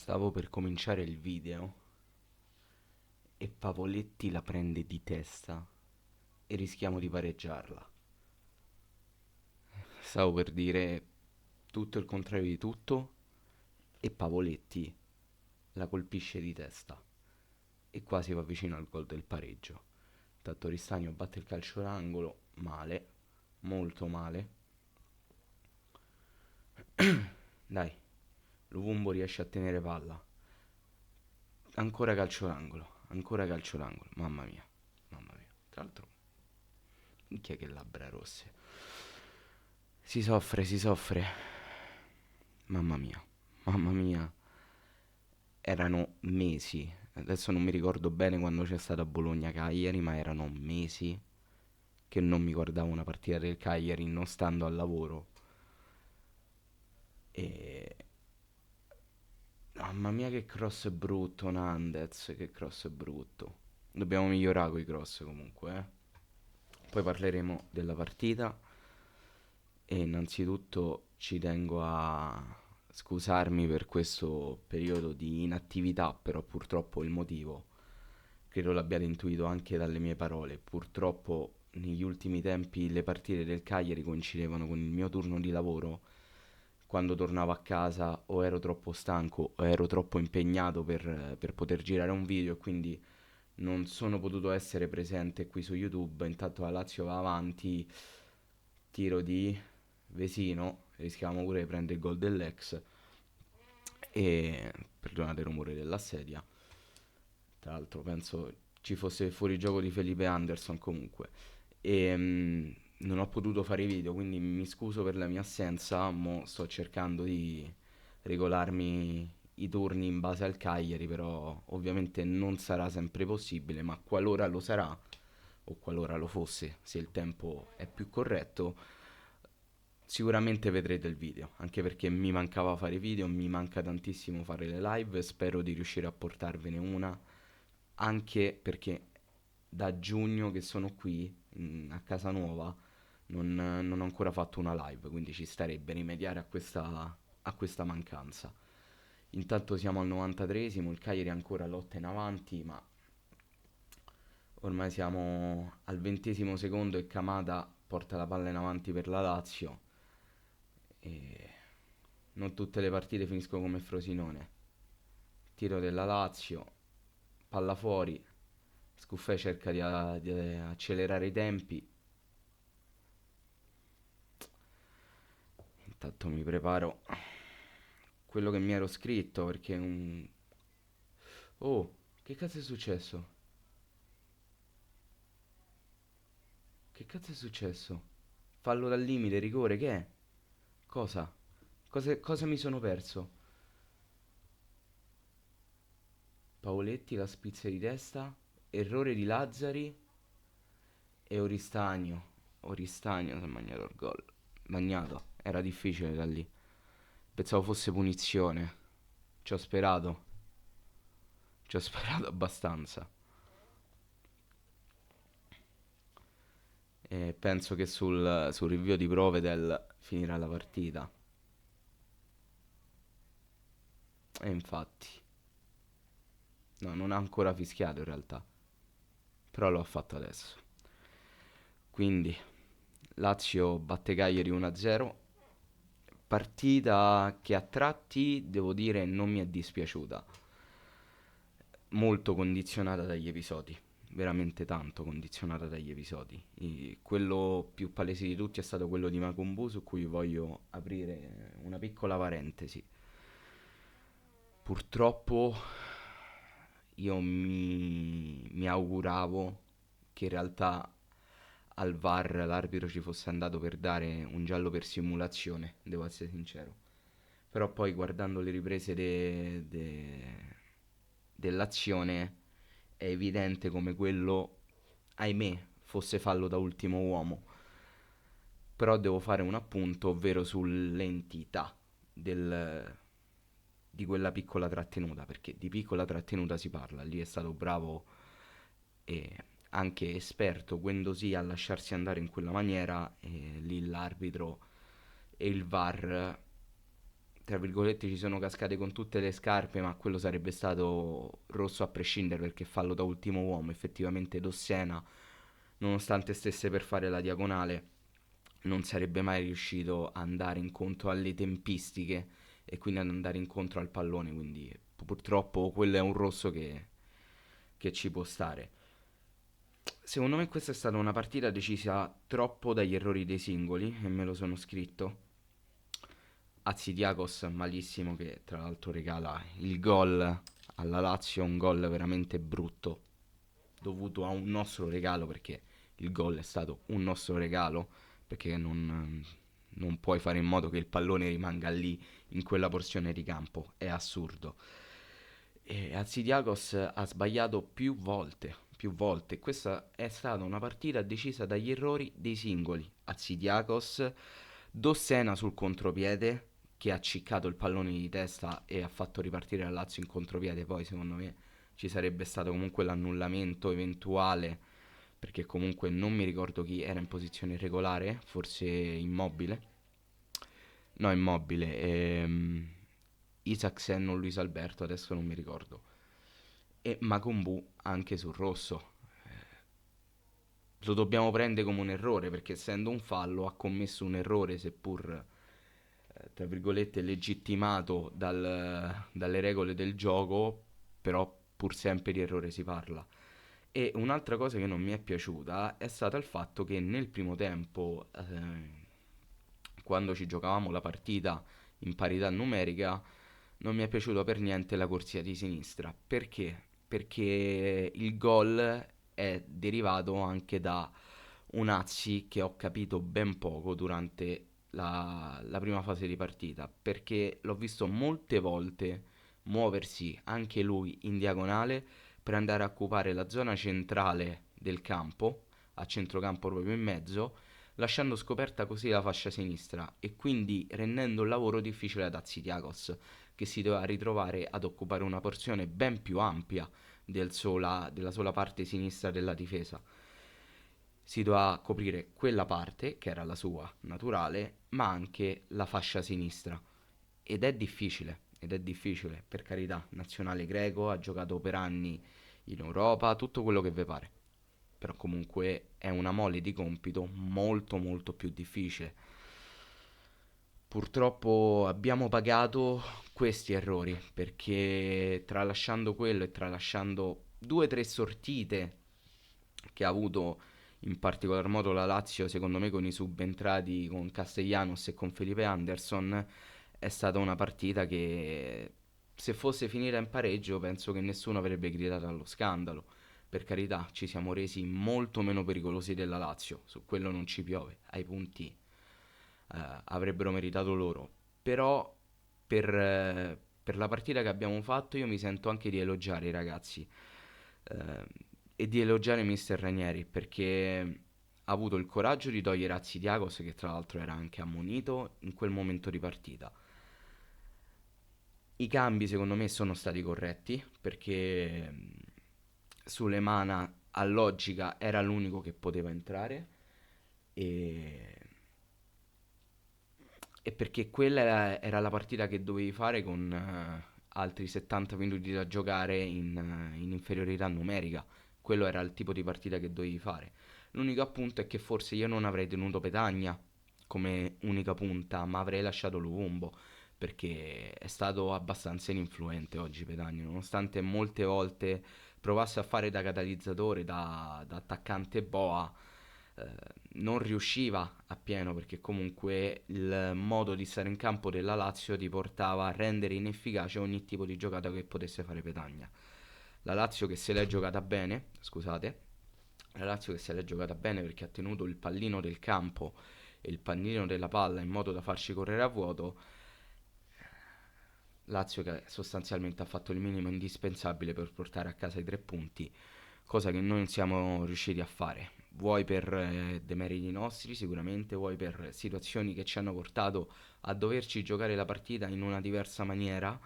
Stavo per cominciare il video e Pavoletti la prende di testa e rischiamo di pareggiarla. Stavo per dire tutto il contrario di tutto e Pavoletti la colpisce di testa e quasi va vicino al gol del pareggio. Tanto Ristagno batte il calcio d'angolo male, molto male. Dai, Luvumbo riesce a tenere palla. Ancora calcio d'angolo, mamma mia, mamma mia. Tra l'altro, minchia che labbra rosse. Si soffre, si soffre. Mamma mia, mamma mia. Erano mesi. Adesso non mi ricordo bene quando c'è stata Bologna-Cagliari, ma erano mesi che non mi guardavo una partita del Cagliari non stando al lavoro. E mamma mia che cross brutto, Nandez, che cross brutto. Dobbiamo migliorare con i cross comunque, eh. Poi parleremo della partita e innanzitutto ci tengo a scusarmi per questo periodo di inattività, però purtroppo il motivo credo l'abbiate intuito anche dalle mie parole. Purtroppo negli ultimi tempi le partite del Cagliari coincidevano con il mio turno di lavoro. Quando tornavo a casa o ero troppo stanco o ero troppo impegnato per poter girare un video e quindi non sono potuto essere presente qui su YouTube. Intanto la Lazio va avanti, tiro di Vesino, rischiamo pure di prendere il gol dell'ex e perdonate il rumore della sedia. Tra l'altro penso ci fosse il fuorigioco di Felipe Anderson comunque. E non ho potuto fare i video, quindi mi scuso per la mia assenza, mo sto cercando di regolarmi i turni in base al Cagliari, però ovviamente non sarà sempre possibile, ma qualora lo sarà, o qualora lo fosse, se il tempo è più corretto, sicuramente vedrete il video, anche perché mi mancava fare video, mi manca tantissimo fare le live, spero di riuscire a portarvene una, anche perché da giugno che sono qui a casa nuova non ho ancora fatto una live, quindi ci starebbe rimediare a questa mancanza. Intanto siamo al 93esimo, il Cagliari ancora lotta in avanti, ma ormai siamo al 20esimo secondo e Kamada porta la palla in avanti per la Lazio e non tutte le partite finiscono come Frosinone. Tiro della Lazio, palla fuori, Scuffè cerca di accelerare i tempi. Intanto mi preparo quello che mi ero scritto perché un... Oh, che cazzo è successo? Che cazzo è successo? Fallo dal limite, rigore, che è? Cosa? Cosa mi sono perso? Paoletti la spizia di testa, errore di Lazzari e Oristagno. Oristagno si è mangiato il gol. Magnato, era difficile da lì. Pensavo fosse punizione. Ci ho sperato abbastanza. E penso che sul rinvio di Provedel finirà la partita. E infatti, no, non ha ancora fischiato in realtà, però lo ha fatto adesso. Quindi, Lazio batte Cagliari 1-0. Partita che a tratti, devo dire, non mi è dispiaciuta. Molto condizionata dagli episodi. Veramente tanto condizionata dagli episodi. Quello più palese di tutti è stato quello di Macumbu, su cui voglio aprire una piccola parentesi. Purtroppo io mi auguravo che in realtà al VAR l'arbitro ci fosse andato per dare un giallo per simulazione, devo essere sincero. Però poi guardando le riprese dell'azione è evidente come quello, ahimè, fosse fallo da ultimo uomo. Però devo fare un appunto, ovvero sull'entità del, di quella piccola trattenuta, perché di piccola trattenuta si parla. Lì è stato bravo e anche esperto Guendosì a lasciarsi andare in quella maniera e lì l'arbitro e il VAR tra virgolette, ci sono cascate con tutte le scarpe, ma quello sarebbe stato rosso a prescindere perché fallo da ultimo uomo. Effettivamente Dossena, nonostante stesse per fare la diagonale, non sarebbe mai riuscito ad andare incontro alle tempistiche e quindi ad andare incontro al pallone. Quindi purtroppo quello è un rosso che ci può stare. Secondo me questa è stata una partita decisa troppo dagli errori dei singoli e me lo sono scritto. Azidiakos malissimo che tra l'altro regala il gol alla Lazio, un gol veramente brutto dovuto a un nostro regalo perché il gol è stato un nostro regalo perché non puoi fare in modo che il pallone rimanga lì in quella porzione di campo, è assurdo. E Azidiakos ha sbagliato più volte. Questa è stata una partita decisa dagli errori dei singoli. Azidiakos, Dossena sul contropiede che ha ciccato il pallone di testa e ha fatto ripartire la Lazio in contropiede. Poi secondo me ci sarebbe stato comunque l'annullamento eventuale perché comunque non mi ricordo chi era in posizione regolare, forse Immobile. No, Immobile. Isaacsen o Luis Alberto, adesso non mi ricordo. E Makumbu anche sul rosso. Lo dobbiamo prendere come un errore perché essendo un fallo ha commesso un errore seppur tra virgolette legittimato dalle regole del gioco, però pur sempre di errore si parla. E un'altra cosa che non mi è piaciuta è stata il fatto che nel primo tempo, quando ci giocavamo la partita in parità numerica, non mi è piaciuto per niente la corsia di sinistra. Perché? Perché il gol è derivato anche da un Azzi che ho capito ben poco durante la prima fase di partita, perché l'ho visto molte volte muoversi anche lui in diagonale per andare a occupare la zona centrale del campo, a centrocampo proprio in mezzo, lasciando scoperta così la fascia sinistra e quindi rendendo il lavoro difficile ad Azidiakos, che si doveva ritrovare ad occupare una porzione ben più ampia della sola parte sinistra della difesa. Si doveva coprire quella parte, che era la sua naturale, ma anche la fascia sinistra. Ed è difficile, per carità, nazionale greco, ha giocato per anni in Europa, tutto quello che vi pare. Però comunque è una mole di compito molto molto più difficile. Purtroppo abbiamo pagato questi errori perché tralasciando quello e tralasciando due o tre sortite che ha avuto in particolar modo la Lazio, secondo me con i subentrati con Castellanos e con Felipe Anderson, è stata una partita che se fosse finita in pareggio penso che nessuno avrebbe gridato allo scandalo. Per carità, ci siamo resi molto meno pericolosi della Lazio, su quello non ci piove, ai punti avrebbero meritato loro. Però per la partita che abbiamo fatto io mi sento anche di elogiare i ragazzi eh, e di elogiare Mister Ranieri perché ha avuto il coraggio di togliere Azidiakos che tra l'altro era anche ammonito in quel momento di partita. I cambi secondo me sono stati corretti perché Sulemana a logica era l'unico che poteva entrare e e perché quella era la partita che dovevi fare con altri 70 minuti da giocare in inferiorità numerica. Quello era il tipo di partita che dovevi fare. L'unico appunto è che forse io non avrei tenuto Petagna come unica punta, ma avrei lasciato Luvumbo perché è stato abbastanza ininfluente oggi Petagna, nonostante molte volte provasse a fare da catalizzatore, da attaccante boa, non riusciva appieno perché comunque il modo di stare in campo della Lazio ti portava a rendere inefficace ogni tipo di giocata che potesse fare Petagna. La Lazio che se l'è giocata bene, scusate, la Lazio che se l'è giocata bene perché ha tenuto il pallino del campo e il pallino della palla in modo da farci correre a vuoto. Lazio che sostanzialmente ha fatto il minimo indispensabile per portare a casa i 3 punti, cosa che noi non siamo riusciti a fare. Vuoi per demeriti nostri, sicuramente, vuoi per situazioni che ci hanno portato a doverci giocare la partita in una diversa maniera,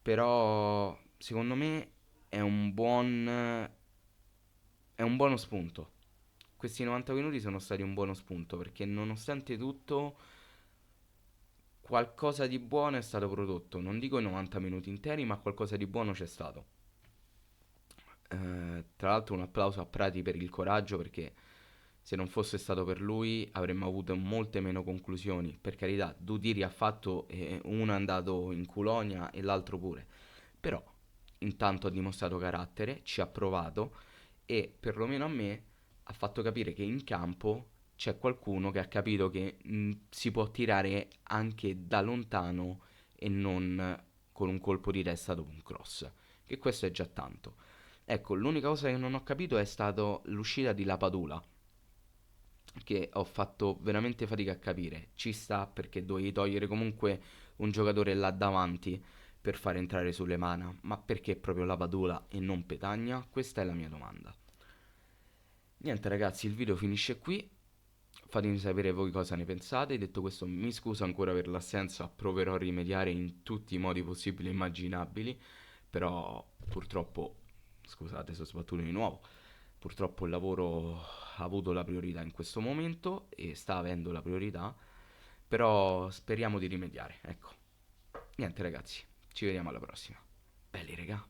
però secondo me è è un buono spunto. Questi 90 minuti sono stati un buono spunto perché nonostante tutto qualcosa di buono è stato prodotto, non dico i 90 minuti interi, ma qualcosa di buono c'è stato. Tra l'altro un applauso a Prati per il coraggio, perché se non fosse stato per lui avremmo avuto molte meno conclusioni. Per carità, due tiri ha fatto, uno è andato in culonia e l'altro pure. Però intanto ha dimostrato carattere, ci ha provato e perlomeno a me ha fatto capire che in campo c'è qualcuno che ha capito che si può tirare anche da lontano e non con un colpo di testa dopo un cross. Che questo è già tanto. Ecco, l'unica cosa che non ho capito è stato l'uscita di Lapadula, che ho fatto veramente fatica a capire. Ci sta perché dovevi togliere comunque un giocatore là davanti per far entrare sulle mana, ma perché proprio Lapadula e non Petagna? Questa è la mia domanda. Niente ragazzi, il video finisce qui. Fatemi sapere voi cosa ne pensate. Detto questo, mi scuso ancora per l'assenza, proverò a rimediare in tutti i modi possibili e immaginabili, però purtroppo, scusate, sono sbattuto di nuovo. Purtroppo il lavoro ha avuto la priorità in questo momento e sta avendo la priorità, però speriamo di rimediare, ecco. Niente ragazzi, ci vediamo alla prossima. Belli regà.